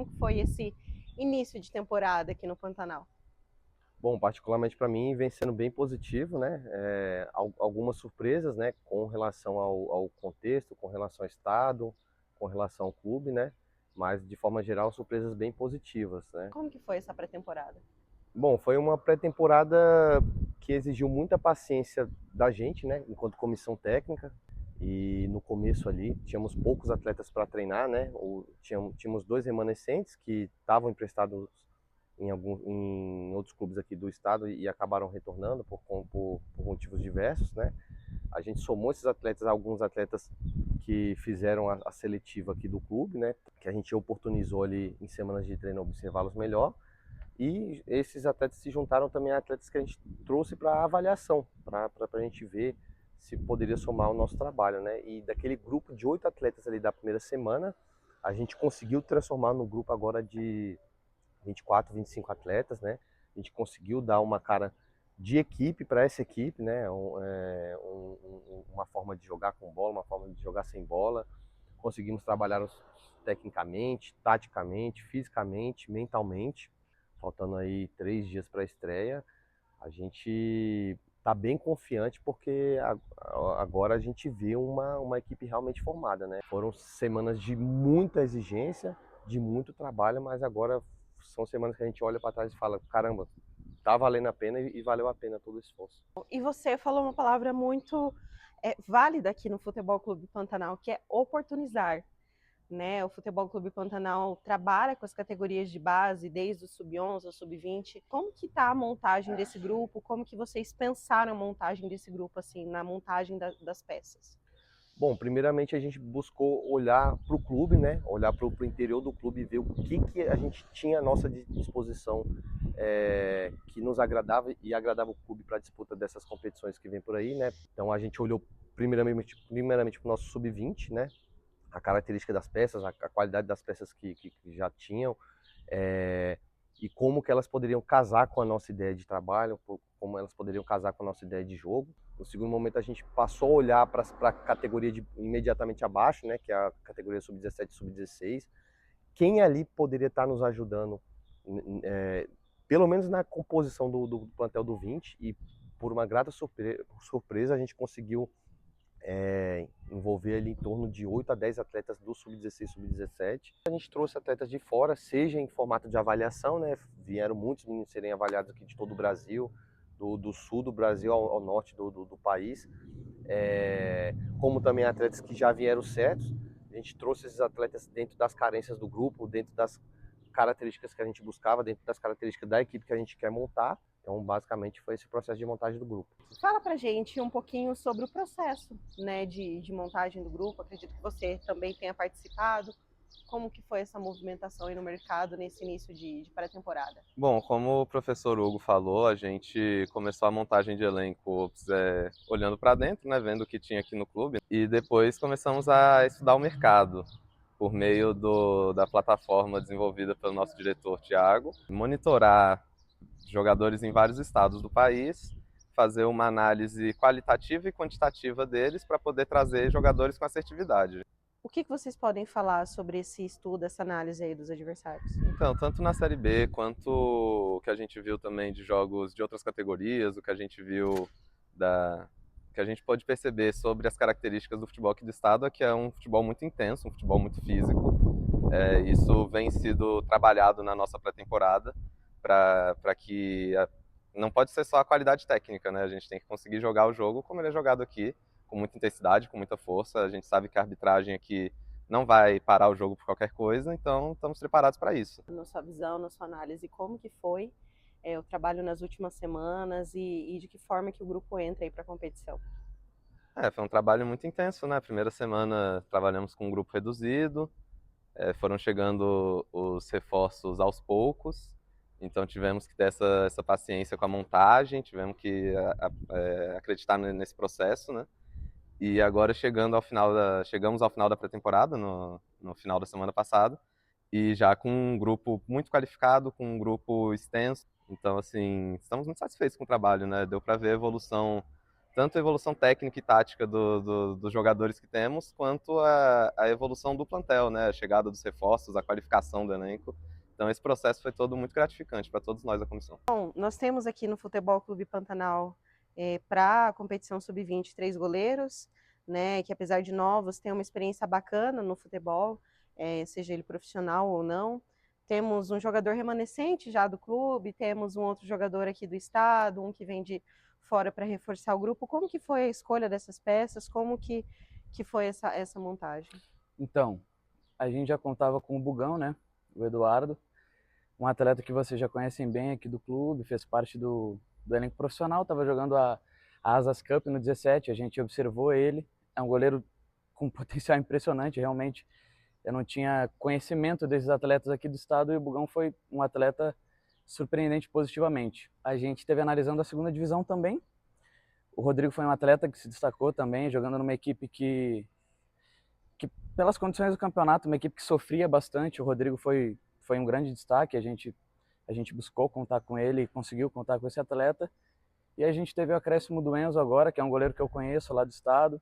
Como que foi esse início de temporada aqui no Pantanal? Bom, particularmente para mim vem sendo bem positivo, né? Algumas surpresas, né? Com relação ao contexto, com relação ao estado, com relação ao clube, né? Mas de forma geral surpresas bem positivas, né? Como que foi essa pré-temporada? Bom, foi uma pré-temporada que exigiu muita paciência da gente, né? Enquanto comissão técnica. E no começo ali tínhamos poucos atletas para treinar, né? Tínhamos dois remanescentes que estavam emprestados em outros clubes aqui do estado e acabaram retornando por motivos diversos, né? A gente somou esses atletas, alguns atletas que fizeram a seletiva aqui do clube, né? Que a gente oportunizou ali em semanas de treino observá-los melhor. E esses atletas se juntaram também a atletas que a gente trouxe para avaliação, para a gente ver se poderia somar o nosso trabalho, né? E daquele grupo de 8 atletas ali da primeira semana, a gente conseguiu transformar no grupo agora de 24, 25 atletas, né? A gente conseguiu dar uma cara de equipe para essa equipe, né? Uma forma de jogar com bola, uma forma de jogar sem bola. Conseguimos trabalhar tecnicamente, taticamente, fisicamente, mentalmente. Faltando aí 3 dias para a estreia, a gente está bem confiante porque agora a gente vê uma equipe realmente formada, né? Foram semanas de muita exigência, de muito trabalho, mas agora são semanas que a gente olha para trás e fala, caramba, tá valendo a pena e valeu a pena todo o esforço. E você falou uma palavra muito válida aqui no Futebol Clube Pantanal, que é oportunizar. Né? O Futebol Clube Pantanal trabalha com as categorias de base, desde o sub-11 ao sub-20. Como que está a montagem desse grupo? Como que vocês pensaram a montagem desse grupo, assim, na montagem das peças? Bom, primeiramente a gente buscou olhar para o clube, né? Olhar para o interior do clube e ver o que a gente tinha à nossa disposição que nos agradava e agradava o clube para a disputa dessas competições que vem por aí, né? Então a gente olhou primeiramente para o nosso sub-20, né? A característica das peças, a qualidade das peças que já tinham, é, e como que elas poderiam casar com a nossa ideia de trabalho, como elas poderiam casar com a nossa ideia de jogo. No segundo momento, a gente passou a olhar para a categoria imediatamente abaixo, né, que é a categoria sub-17 e sub-16. Quem ali poderia estar nos ajudando, pelo menos na composição do plantel do 20, e por uma grata surpresa a gente conseguiu envolver ali em torno de 8 a 10 atletas do sub-16 e sub-17. A gente trouxe atletas de fora, seja em formato de avaliação, né? Vieram muitos meninos serem avaliados aqui de todo o Brasil, do sul do Brasil ao norte do país, como também atletas que já vieram certos. A gente trouxe esses atletas dentro das carências do grupo, dentro das características que a gente buscava, dentro das características da equipe que a gente quer montar. Então, basicamente, foi esse processo de montagem do grupo. Fala pra gente um pouquinho sobre o processo, né, de montagem do grupo. Acredito que você também tenha participado. Como que foi essa movimentação aí no mercado nesse início de pré-temporada? Bom, como o professor Hugo falou, a gente começou a montagem de elenco olhando para dentro, né, vendo o que tinha aqui no clube, e depois começamos a estudar o mercado por meio da plataforma desenvolvida pelo nosso diretor Tiago, monitorar jogadores em vários estados do país, fazer uma análise qualitativa e quantitativa deles para poder trazer jogadores com assertividade. O que vocês podem falar sobre esse estudo, essa análise aí dos adversários? Então, tanto na Série B quanto o que a gente viu também de jogos de outras categorias, o que a gente viu que a gente pode perceber sobre as características do futebol aqui do estado é que é um futebol muito intenso, um futebol muito físico. Isso vem sido trabalhado na nossa pré-temporada para que não pode ser só a qualidade técnica, né? A gente tem que conseguir jogar o jogo como ele é jogado aqui, com muita intensidade, com muita força. A gente sabe que a arbitragem aqui não vai parar o jogo por qualquer coisa, então estamos preparados para isso. Na sua visão, na sua análise, como que foi o trabalho nas últimas semanas e de que forma que o grupo entra aí para a competição? Foi um trabalho muito intenso, né? Primeira semana trabalhamos com um grupo reduzido, foram chegando os reforços aos poucos, então tivemos que ter essa paciência com a montagem, tivemos que acreditar nesse processo, né? E agora chegamos ao final da pré-temporada, no final da semana passada, e já com um grupo muito qualificado, com um grupo extenso. Então, assim, estamos muito satisfeitos com o trabalho, né? Deu para ver a evolução tanto a evolução técnica e tática dos jogadores que temos, quanto a evolução do plantel, né? A chegada dos reforços, a qualificação do elenco. Então esse processo foi todo muito gratificante para todos nós da comissão. Bom, nós temos aqui no Futebol Clube Pantanal, para a competição sub-20, 3 goleiros, né, que apesar de novos, têm uma experiência bacana no futebol, seja ele profissional ou não. Temos um jogador remanescente já do clube, temos um outro jogador aqui do estado, um que vem de fora para reforçar o grupo. Como que foi a escolha dessas peças? Como que foi essa montagem? Então, a gente já contava com o Bugão, né? O Eduardo, um atleta que vocês já conhecem bem aqui do clube, fez parte do elenco profissional, estava jogando a Asas Cup no 17, a gente observou ele, é um goleiro com potencial impressionante, realmente. Eu não tinha conhecimento desses atletas aqui do estado e o Bugão foi um atleta surpreendente positivamente. A gente esteve analisando a segunda divisão também. O Rodrigo foi um atleta que se destacou também, jogando numa equipe que pelas condições do campeonato, uma equipe que sofria bastante. O Rodrigo foi um grande destaque, a gente buscou contar com ele e conseguiu contar com esse atleta. E a gente teve o acréscimo do Enzo agora, que é um goleiro que eu conheço lá do estado,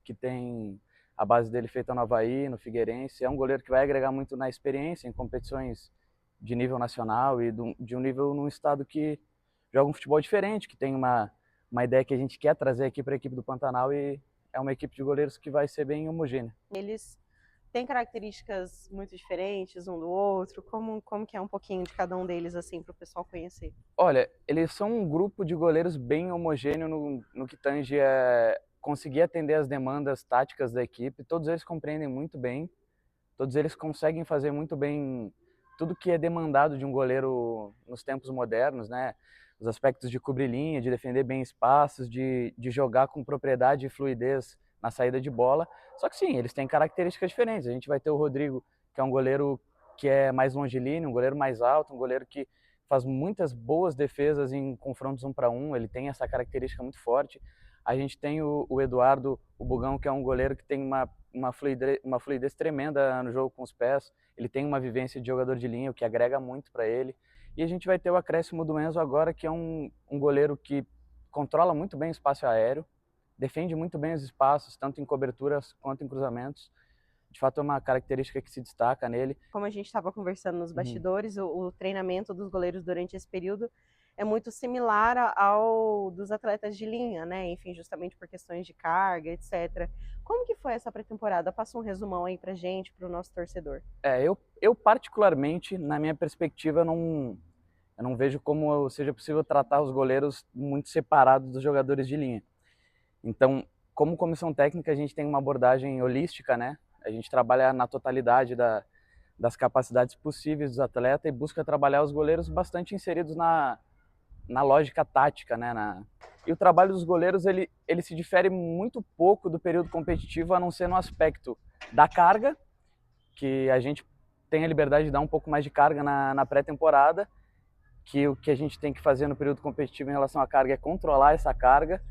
que tem a base dele feita no Avaí, no Figueirense. É um goleiro que vai agregar muito na experiência, em competições de nível nacional e de um nível num estado que joga um futebol diferente, que tem uma ideia que a gente quer trazer aqui para a equipe do Pantanal, e é uma equipe de goleiros que vai ser bem homogênea. Eles têm características muito diferentes um do outro? Como que é um pouquinho de cada um deles, assim, para o pessoal conhecer? Olha, eles são um grupo de goleiros bem homogêneo no que tange conseguir atender as demandas táticas da equipe. Todos eles compreendem muito bem, todos eles conseguem fazer muito bem tudo que é demandado de um goleiro nos tempos modernos, né? Os aspectos de cobrir linha, de defender bem espaços, de jogar com propriedade e fluidez na saída de bola. Só que sim, eles têm características diferentes. A gente vai ter o Rodrigo, que é um goleiro que é mais longilíneo, um goleiro mais alto, um goleiro que faz muitas boas defesas em confrontos 1 para 1, ele tem essa característica muito forte. A gente tem o Eduardo, o Bugão, que é um goleiro que tem uma fluidez tremenda no jogo com os pés, ele tem uma vivência de jogador de linha, o que agrega muito para ele. E a gente vai ter o acréscimo do Enzo agora, que é um goleiro que controla muito bem o espaço aéreo, defende muito bem os espaços, tanto em coberturas quanto em cruzamentos. De fato, é uma característica que se destaca nele. Como a gente estava conversando nos bastidores, o treinamento dos goleiros durante esse período é muito similar ao dos atletas de linha, né? Enfim, justamente por questões de carga, etc. Como que foi essa pré-temporada? Passa um resumão aí pra gente, pro nosso torcedor. Eu particularmente, na minha perspectiva, eu não vejo como seja possível tratar os goleiros muito separados dos jogadores de linha. Então, como comissão técnica, a gente tem uma abordagem holística, né? A gente trabalha na totalidade das capacidades possíveis dos atletas e busca trabalhar os goleiros bastante inseridos na lógica tática, né? E o trabalho dos goleiros, ele se difere muito pouco do período competitivo, a não ser no aspecto da carga, que a gente tem a liberdade de dar um pouco mais de carga na pré-temporada, que o que a gente tem que fazer no período competitivo em relação à carga é controlar essa carga.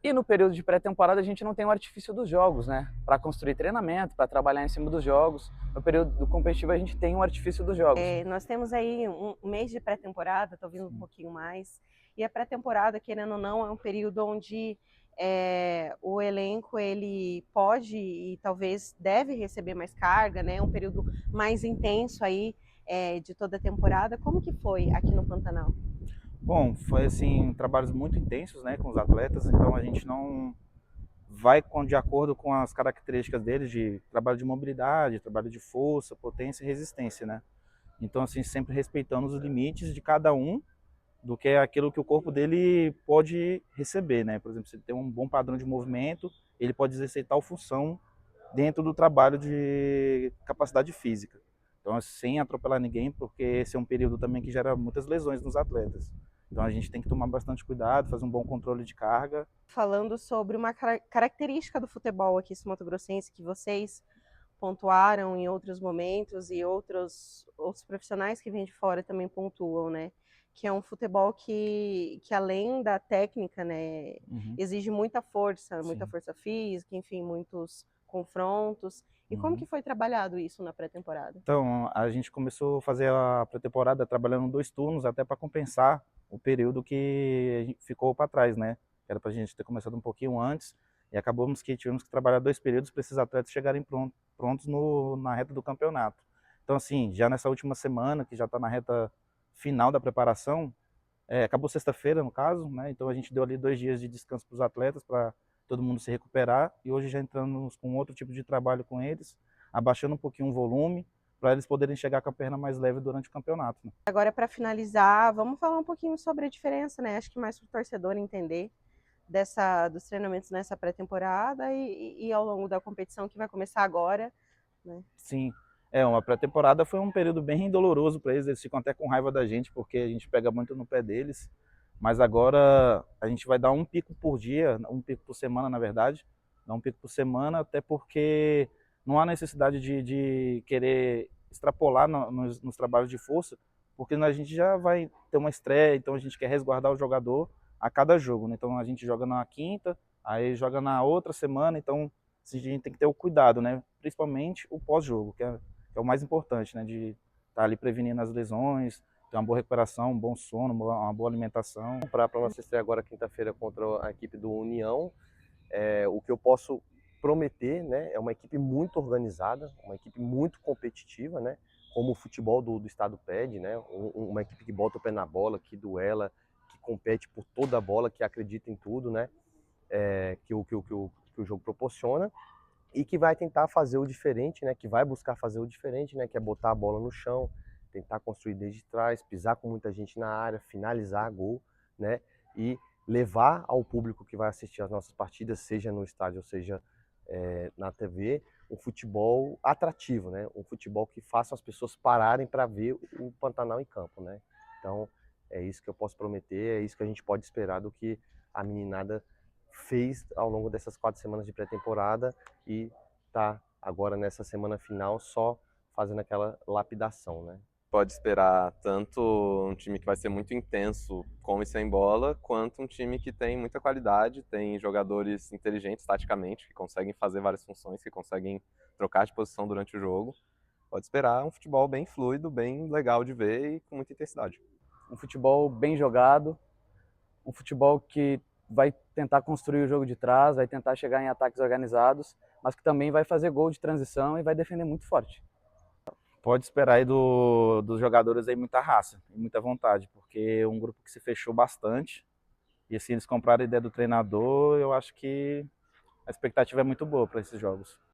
E no período de pré-temporada a gente não tem o artifício dos jogos, né? Para construir treinamento, para trabalhar em cima dos jogos. No período do competitivo a gente tem o artifício dos jogos. Nós temos aí um mês de pré-temporada, estou vindo um pouquinho mais. E a pré-temporada, querendo ou não, é um período onde o elenco ele pode e talvez deve receber mais carga, né? Um período mais intenso aí de toda a temporada. Como que foi aqui no Pantanal? Bom, foi assim, trabalhos muito intensos, né, com os atletas, então a gente não vai de acordo com as características deles de trabalho de mobilidade, trabalho de força, potência e resistência, né? Então assim, sempre respeitando os limites de cada um, do que é aquilo que o corpo dele pode receber, né? Por exemplo, se ele tem um bom padrão de movimento, ele pode exercer tal função dentro do trabalho de capacidade física. Então, sem atropelar ninguém, porque esse é um período também que gera muitas lesões nos atletas. Então a gente tem que tomar bastante cuidado, fazer um bom controle de carga. Falando sobre uma característica do futebol aqui sul-mato-grossense que vocês pontuaram em outros momentos e outros profissionais que vêm de fora também pontuam, né? Que é um futebol que além da técnica, né, exige muita força física, enfim, muitos confrontos. E como que foi trabalhado isso na pré-temporada? Então, a gente começou a fazer a pré-temporada trabalhando 2 turnos, até para compensar o período que a gente ficou para trás, né? era para a gente ter começado um pouquinho antes, e acabamos que tivemos que trabalhar 2 períodos para esses atletas chegarem prontos na reta do campeonato. Então, assim, já nessa última semana, que já está na reta final da preparação, acabou sexta-feira, no caso, né? Então a gente deu ali 2 dias de descanso para os atletas, para todo mundo se recuperar, e hoje já entramos com outro tipo de trabalho com eles, abaixando um pouquinho o volume, para eles poderem chegar com a perna mais leve durante o campeonato, né? Agora, para finalizar, vamos falar um pouquinho sobre a diferença, né? Acho que mais para o torcedor entender dos treinamentos nessa pré-temporada e ao longo da competição que vai começar agora, né? Sim, uma pré-temporada foi um período bem doloroso para eles ficam até com raiva da gente, porque a gente pega muito no pé deles, mas agora a gente vai dar um pico por dia, um pico por semana, na verdade, dar um pico por semana, até porque não há necessidade de querer extrapolar nos trabalhos de força, porque a gente já vai ter uma estreia, então a gente quer resguardar o jogador a cada jogo, né? Então a gente joga na quinta, aí joga na outra semana, então a gente tem que ter o cuidado, né? Principalmente o pós-jogo, que é o mais importante, né? De estar ali prevenindo as lesões, ter uma boa recuperação, um bom sono, uma boa alimentação. Para a nossa estreia agora quinta-feira contra a equipe do União, o que eu posso prometer, né, é uma equipe muito organizada, uma equipe muito competitiva, né, como o futebol do estado pede, né, uma equipe que bota o pé na bola, que duela, que compete por toda a bola, que acredita em tudo, né, que o jogo proporciona, e que vai tentar fazer o diferente, né, que vai buscar fazer o diferente, né, que é botar a bola no chão, tentar construir desde trás, pisar com muita gente na área, finalizar gol, né, e levar ao público que vai assistir as nossas partidas, seja no estádio ou seja na TV, um futebol atrativo, né, um futebol que faça as pessoas pararem para ver o Pantanal em campo, né. Então é isso que eu posso prometer, é isso que a gente pode esperar do que a meninada fez ao longo dessas 4 semanas de pré-temporada e tá agora nessa semana final só fazendo aquela lapidação, né? Pode esperar tanto um time que vai ser muito intenso com e sem bola, quanto um time que tem muita qualidade, tem jogadores inteligentes taticamente, que conseguem fazer várias funções, que conseguem trocar de posição durante o jogo. Pode esperar um futebol bem fluido, bem legal de ver e com muita intensidade. Um futebol bem jogado, um futebol que vai tentar construir o jogo de trás, vai tentar chegar em ataques organizados, mas que também vai fazer gol de transição e vai defender muito forte. Pode esperar aí dos jogadores aí muita raça e muita vontade, porque é um grupo que se fechou bastante, e assim, eles compraram a ideia do treinador, eu acho que a expectativa é muito boa para esses jogos.